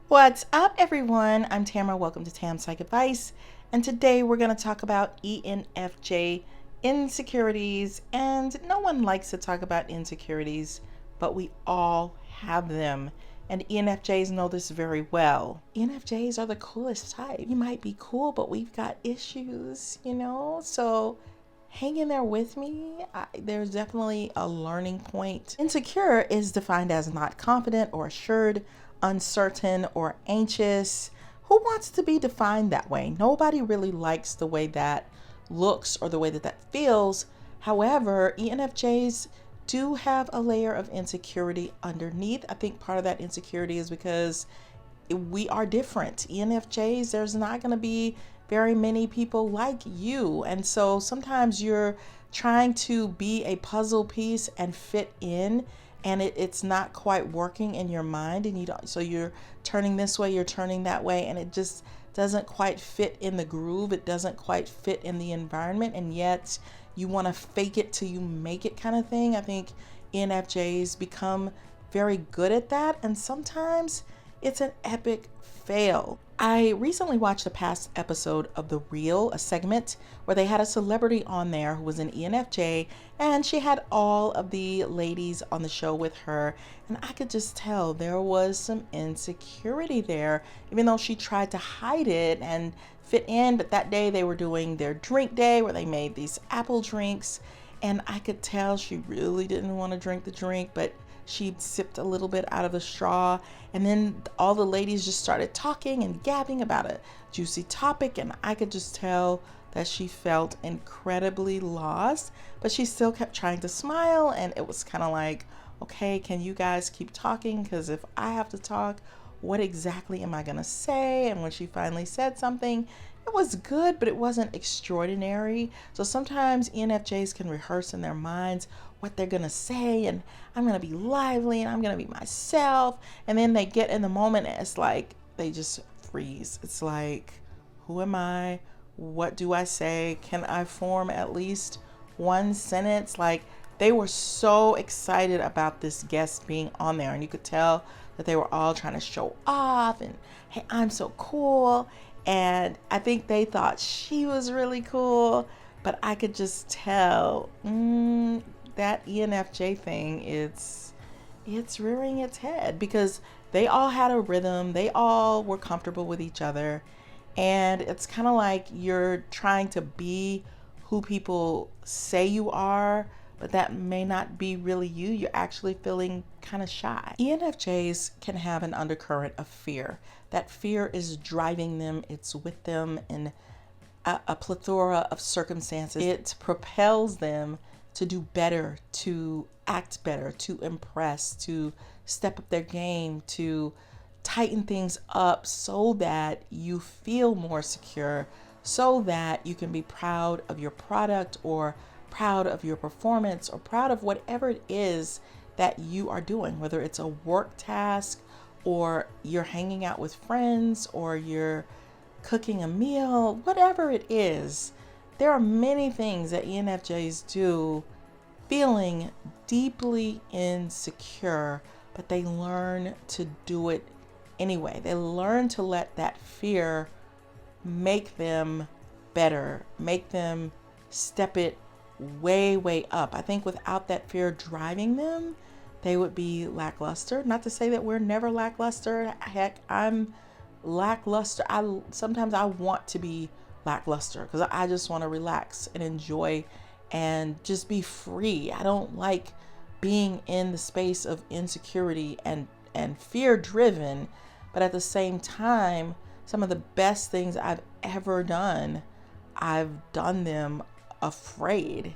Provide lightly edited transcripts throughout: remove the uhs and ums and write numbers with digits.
What's up, everyone? I'm Tamara. Welcome to Tam Psych Advice. And today we're going to talk about ENFJ insecurities. And no one likes to talk about insecurities, but we all have them. And ENFJs know this very well. ENFJs are the coolest type. You might be cool, but we've got issues, So hang in there with me. There's definitely a learning point. Insecure is defined as not confident or assured, uncertain, or anxious. Who wants to be defined that way? Nobody really likes the way that looks or the way that that feels. However, ENFJs do have a layer of insecurity underneath. I think part of that insecurity is because we are different. ENFJs, there's not going to be very many people like you. And so sometimes you're trying to be a puzzle piece and fit in, and it's not quite working in your mind. And so you're turning this way, you're turning that way, and it just doesn't quite fit in the groove. It doesn't quite fit in the environment. And yet you want to fake it till you make it kind of thing. I think ENFJs become very good at that. And sometimes it's an epic fail. I recently watched a past episode of The Real, a segment where they had a celebrity on there who was an ENFJ, and she had all of the ladies on the show with her. And I could just tell there was some insecurity there, even though she tried to hide it and fit in. But that day they were doing their drink day where they made these apple drinks. And I could tell she really didn't want to drink the drink, but she sipped a little bit out of the straw, and then all the ladies just started talking and gabbing about a juicy topic, and I could just tell that she felt incredibly lost, but she still kept trying to smile. And it was kind of like, okay, can you guys keep talking? Because if I have to talk, what exactly am I going to say? And when she finally said something, it was good, but it wasn't extraordinary. So sometimes ENFJs can rehearse in their minds what they're going to say, and I'm going to be lively and I'm going to be myself. And then they get in the moment and it's like they just freeze. It's like, who am I? What do I say? Can I form at least one sentence? Like, they were so excited about this guest being on there, and you could tell that they were all trying to show off and, hey, I'm so cool. And I think they thought she was really cool, but I could just tell that ENFJ thing, it's rearing its head, because they all had a rhythm. They all were comfortable with each other. And it's kind of like you're trying to be who people say you are, but that may not be really you. You're actually feeling kind of shy. ENFJs can have an undercurrent of fear. That fear is driving them, it's with them in a plethora of circumstances. It propels them to do better, to act better, to impress, to step up their game, to tighten things up so that you feel more secure, so that you can be proud of your product, or proud of your performance, or proud of whatever it is that you are doing, whether it's a work task, or you're hanging out with friends, or you're cooking a meal, whatever it is. There are many things that ENFJs do feeling deeply insecure, but they learn to do it anyway. They learn to let that fear make them better, make them step it way, way up. I think without that fear driving them, they would be lackluster. Not to say that we're never lackluster. Heck, I'm lackluster. Sometimes I want to be lackluster because I just want to relax and enjoy and just be free. I don't like being in the space of insecurity and fear driven, but at the same time, some of the best things I've ever done, I've done them afraid,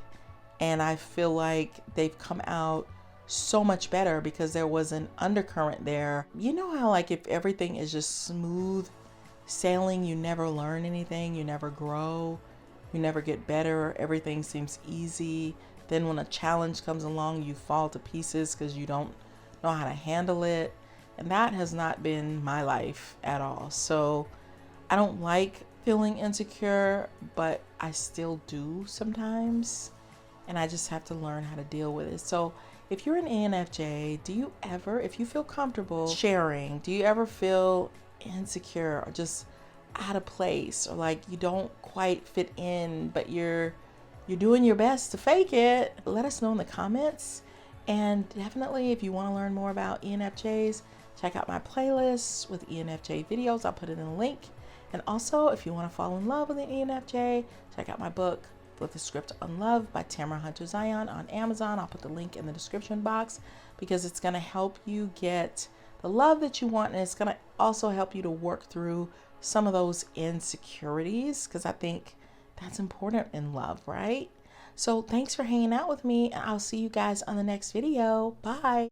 and I feel like they've come out so much better because there was an undercurrent there. You know how, like, if everything is just smooth sailing, you never learn anything, you never grow, you never get better, everything seems easy. Then when a challenge comes along, you fall to pieces because you don't know how to handle it. And that has not been my life at all. So I don't like feeling insecure, but I still do sometimes. And I just have to learn how to deal with it. So if you're an ENFJ, do you ever, if you feel comfortable sharing, do you ever feel insecure or just out of place, or like you don't quite fit in, but you're doing your best to fake it? Let us know in the comments. And definitely, if you want to learn more about ENFJs, check out my playlists with ENFJ videos. I'll put it in a link. And also, if you want to fall in love with an ENFJ, check out my book, Flip the Script on Love by Tamara Zyon on Amazon. I'll put the link in the description box because it's going to help you get the love that you want, and it's going to also help you to work through some of those insecurities, because I think that's important in love, right? So thanks for hanging out with me, and I'll see you guys on the next video. Bye.